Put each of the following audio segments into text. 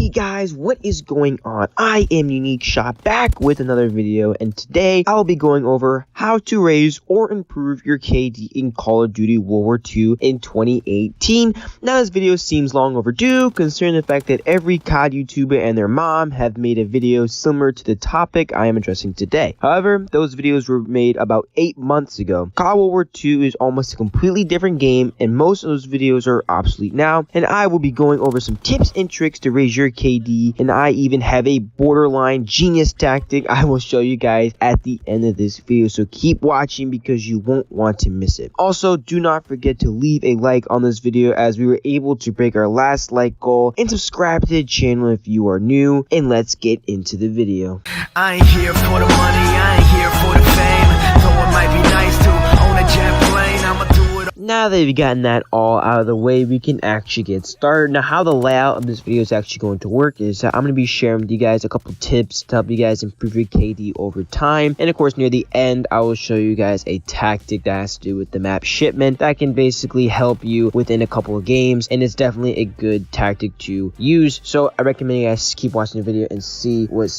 Hey guys, what is going on? I am UniqueShot back with another video, and today I'll be going over how to raise or improve your KD in Call of Duty World War II in 2018. Now this video seems long overdue considering the fact that every COD YouTuber and their mom have made a video similar to the topic I am addressing today. However, those videos were made about 8 months ago. COD World War II is almost a completely different game, and most of those videos are obsolete now, and I will be going over some tips and tricks to raise your KD, and I even have a borderline genius tactic I will show you guys at the end of this video, so keep watching because you won't want to miss it. Also, do not forget to leave a like on this video as we were able to break our last like goal, and subscribe to the channel if you are new, and let's get into the video. I ain't here for the money, I ain't here for the fame, though it might be nice to own a jet plane, I'ma do it. Now that we've gotten that all out of the way, we can actually get started. Now, how the layout of this video is actually going to work is that I'm going to be sharing with you guys a couple tips to help you guys improve your KD over time. And of course, near the end, I will show you guys a tactic that has to do with the map shipment that can basically help you within a couple of games. And it's definitely a good tactic to use. So I recommend you guys keep watching the video and see what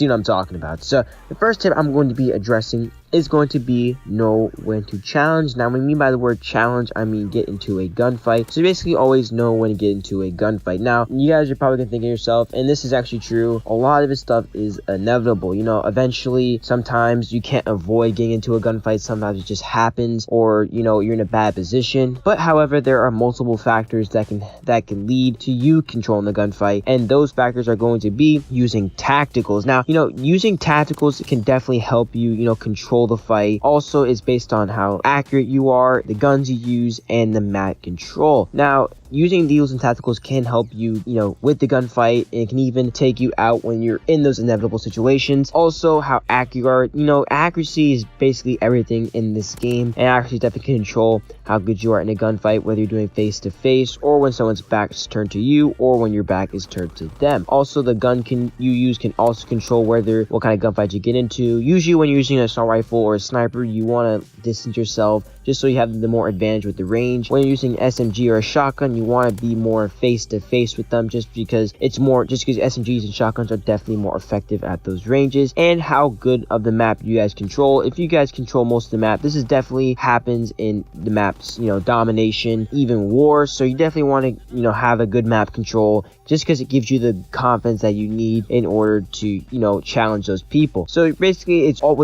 I'm talking about. So the first tip I'm going to be addressing is going to be know when to challenge. Now, what I mean by the word challenge, I mean get into a gunfight. So basically always know when to get into a gunfight. Now, you guys are probably gonna think of yourself, and this is actually true, a lot of this stuff is inevitable. You know, eventually, sometimes you can't avoid getting into a gunfight. Sometimes it just happens, or you know, you're in a bad position. But however, there are multiple factors that can lead to you controlling the gunfight, and those factors are going to be using tacticals. Now, you know, using tacticals can definitely help you, you know, control the fight. Also, it's based on how accurate you are, the guns you use, and the map control. Now, using deals and tacticals can help you, you know, with the gunfight, and it can even take you out when you're in those inevitable situations. Also, how accurate you are. You know, accuracy is basically everything in this game, and accuracy definitely can control how good you are in a gunfight, whether you're doing face to face, or when someone's back is turned to you, or when your back is turned to them. Also, the gun you use can also control what kind of gunfight you get into. Usually when you're using an assault rifle or a sniper, you want to distance yourself just so you have the more advantage with the range. When you're using SMG or a shotgun, you want to be more face to face with them, just because SMGs and shotguns are definitely more effective at those ranges. And how good of the map you guys control. If you guys control most of the map, this is definitely happens in the maps, you know, domination, even war. So you definitely want to, you know, have a good map control, just because it gives you the confidence that you need in order to, you know, challenge those people. So basically, it's all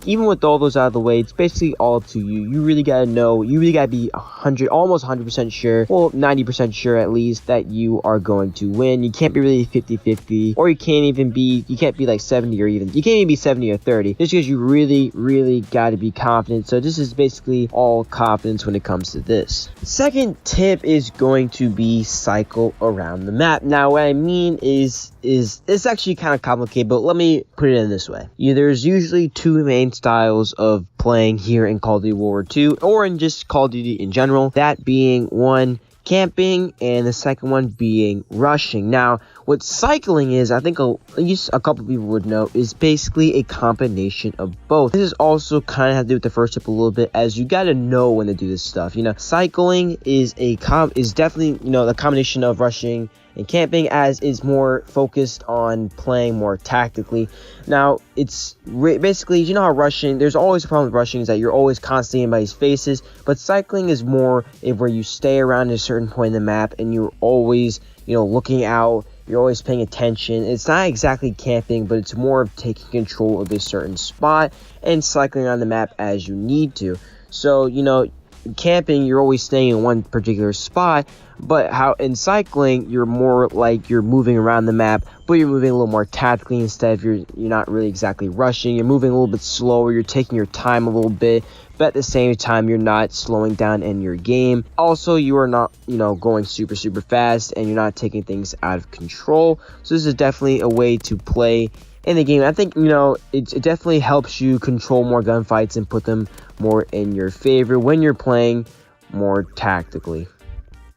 even with all those out of the way, it's basically all up to you. You really gotta know, you really gotta be almost 100% sure, well, 90% sure at least, that you are going to win. You can't be really 50-50, or you can't be like 70, or even, you can't even be 70 or 30, just because you really gotta be confident. So this is basically all confidence when it comes to this. Second tip is going to be cycle around the map. Now, what I mean is it's actually kind of complicated, but let me put it in this way. There's usually two main styles of playing here in Call of Duty World War II, or in just Call of Duty in general. That being one, camping, and the second one being rushing. Now, what cycling is, I think at least a couple people would know, is basically a combination of both. This is also kind of have to do with the first tip a little bit, as you got to know when to do this stuff. You know, cycling is definitely, you know, the combination of rushing and camping, as is more focused on playing more tactically. Now, it's basically, you know how rushing, there's always a problem with rushing, is that you're always constantly in anybody's faces, but cycling is more where you stay around at a certain point in the map, and you're always, you know, looking out, you're always paying attention. It's not exactly camping, but it's more of taking control of a certain spot and cycling on the map as you need to. So, you know, camping, you're always staying in one particular spot, but how in cycling, you're more like you're moving around the map, but you're moving a little more tactically. Instead of you're not really exactly rushing, you're moving a little bit slower, you're taking your time a little bit, but at the same time, you're not slowing down in your game. Also, you are not, you know, going super fast, and you're not taking things out of control. So this is definitely a way to play in the game. I think, you know, it definitely helps you control more gunfights and put them more in your favor when you're playing more tactically.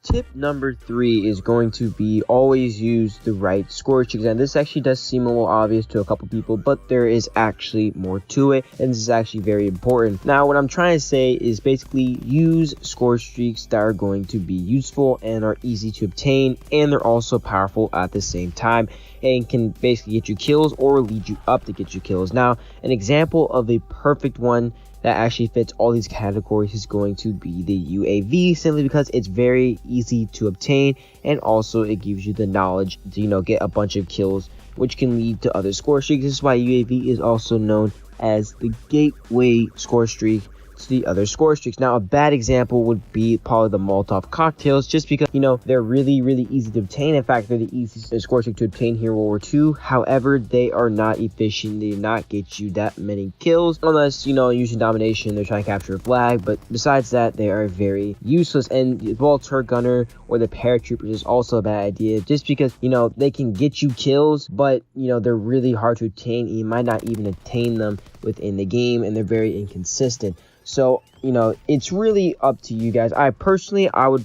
Tip number 3 is going to be always use the right score streaks. And this actually does seem a little obvious to a couple people, but there is actually more to it, and this is actually very important. Now, what I'm trying to say is basically use score streaks that are going to be useful and are easy to obtain, and they're also powerful at the same time and can basically get you kills or lead you up to get you kills. Now, an example of a perfect one that actually fits all these categories is going to be the UAV, simply because it's very easy to obtain, and also it gives you the knowledge to get a bunch of kills, which can lead to other score streaks. This is why UAV is also known as the gateway score streak to the other score streaks. Now, a bad example would be probably the Molotov cocktails, just because they're really easy to obtain. In fact, they're the easiest score streak to obtain here in World War II. However, they are not efficient. They do not get you that many kills unless using domination, they're trying to capture a flag. But besides that, they are very useless. And the turret gunner or the paratroopers is also a bad idea, just because they can get you kills, but they're really hard to obtain, and you might not even attain them within the game, and they're very inconsistent. So, it's really up to you guys. I would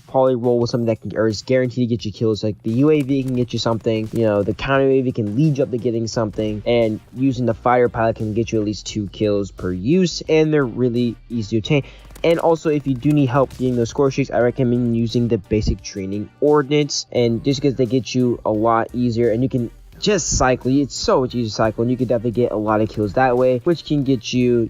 probably roll with something that is guaranteed to get you kills. Like the UAV can get you something, the counter UAV can lead you up to getting something, and using the fighter pilot can get you at least 2 kills per use, and they're really easy to obtain. And also, if you do need help getting those score streaks, I recommend using the basic training ordnance, and just because they get you a lot easier, and you can just cycle. It's so much easier to cycle, and you can definitely get a lot of kills that way, which can get you,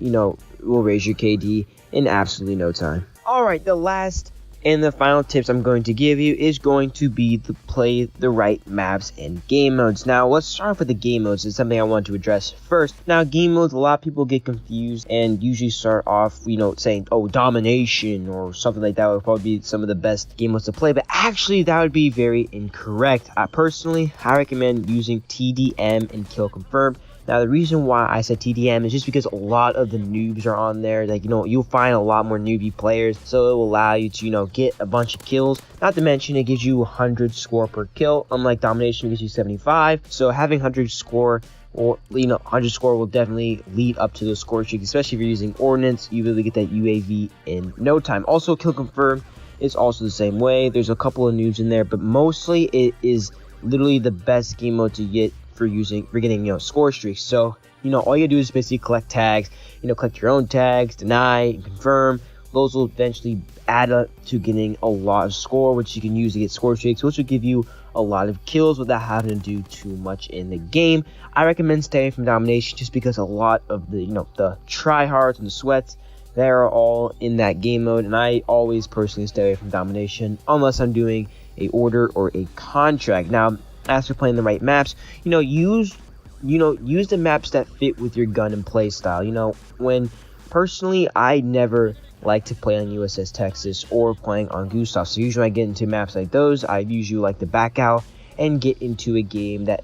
will raise your KD in absolutely no time. Alright, the last and the final tips I'm going to give you is going to be to play the right maps and game modes. Now, let's start off with the game modes. It's something I want to address first. Now, game modes, a lot of people get confused and usually start off, saying, oh, domination or something like that would probably be some of the best game modes to play, but actually that would be very incorrect. Personally, I recommend using TDM and kill confirmed. Now, the reason why I said TDM is just because a lot of the noobs are on there. Like, you'll find a lot more newbie players, so it will allow you to, get a bunch of kills. Not to mention, it gives you 100 score per kill, unlike domination, it gives you 75. So having 100 score, or 100 score will definitely lead up to the score streak, especially if you're using ordnance. You really get that UAV in no time. Also, kill confirm is also the same way. There's a couple of noobs in there, but mostly it is literally the best game mode to get for getting score streaks. So all you do is basically collect tags, collect your own tags, deny and confirm. Those will eventually add up to getting a lot of score, which you can use to get score streaks, which will give you a lot of kills without having to do too much in the game. I recommend staying from domination, just because a lot of the the tryhards and the sweats, they're all in that game mode, and I always personally stay away from domination unless I'm doing a order or a contract. Now, as for playing the right maps, use the maps that fit with your gun and play style. When personally, I never like to play on USS Texas or playing on Gustav. So usually I get into maps like those, I usually like to back out and get into a game get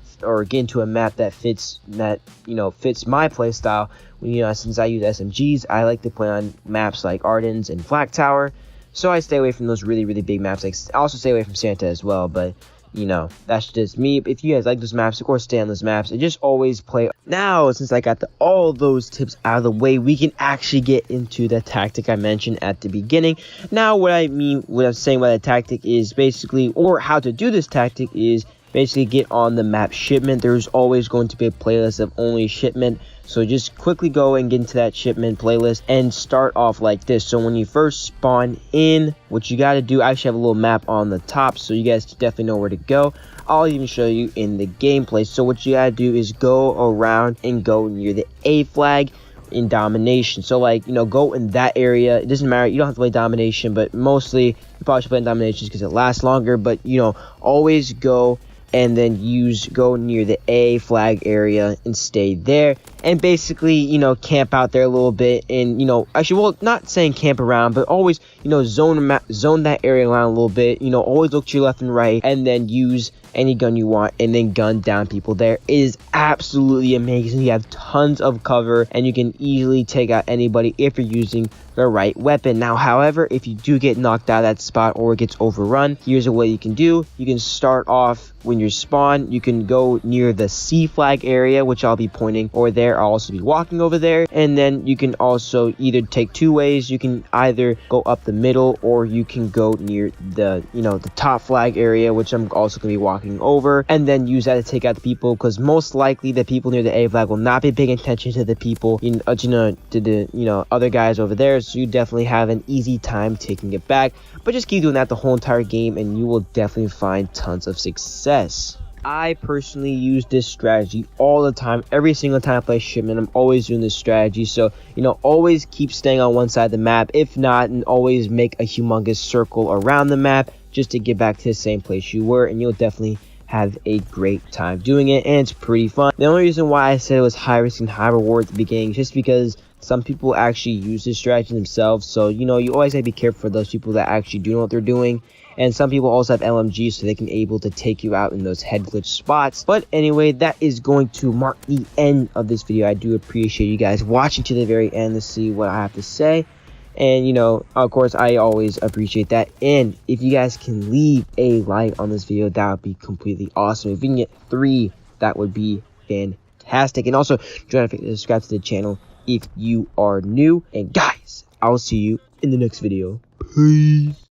into a map that fits my play style. Since I use SMGs, I like to play on maps like Ardennes and Flak Tower. So I stay away from those really big maps. I also stay away from Santa as well, but that's just me. If you guys like those maps, of course, stay on those maps and just always play. Now, since I got all those tips out of the way, we can actually get into the tactic I mentioned at the beginning. Now, what I'm saying by the tactic is basically, or how to do this tactic is basically get on the map shipment. There's always going to be a playlist of only shipment. So just quickly go and get into that shipment playlist and start off like this. So when you first spawn in, what you got to do, I actually have a little map on the top, so you guys definitely know where to go. I'll even show you in the gameplay. So what you got to do is go around and go near the A flag in domination. So go in that area. It doesn't matter, you don't have to play domination, but mostly you probably should play domination because it lasts longer. But always go and then go near the A flag area and stay there, and basically camp out there a little bit, and actually, well, not saying camp around, but always zone that area around a little bit. Always look to your left and right, and then use any gun you want and then gun down people there. It is absolutely amazing. You have tons of cover and you can easily take out anybody if you're using the right weapon. Now, however, if you do get knocked out of that spot or it gets overrun, here's a way you can do. You can start off when you spawn. You can go near the C flag area, which I'll be pointing, or there there, I'll also be walking over there. And then you can also either take two ways. You can either go up the middle, or you can go near the, the top flag area, which I'm also going to be walking over, and then use that to take out the people, because most likely the people near the A flag will not be paying attention to the people, to the, other guys over there. So you definitely have an easy time taking it back. But just keep doing that the whole entire game, and you will definitely find tons of success. I personally use this strategy all the time. Every single time I play shipment, I'm always doing this strategy. So, always keep staying on one side of the map. If not, and always make a humongous circle around the map just to get back to the same place you were, and you'll definitely have a great time doing it, and it's pretty fun. The only reason why I said it was high risk and high reward at the beginning is just because some people actually use this strategy themselves. So, you always have to be careful for those people that actually do know what they're doing. And some people also have LMGs, so they can able to take you out in those head glitch spots. But anyway, that is going to mark the end of this video. I do appreciate you guys watching to the very end to see what I have to say. And, of course, I always appreciate that. And if you guys can leave a like on this video, that would be completely awesome. If we can get 3, that would be fantastic. And also, don't forget to subscribe to the channel if you are new. And guys, I'll see you in the next video. Peace.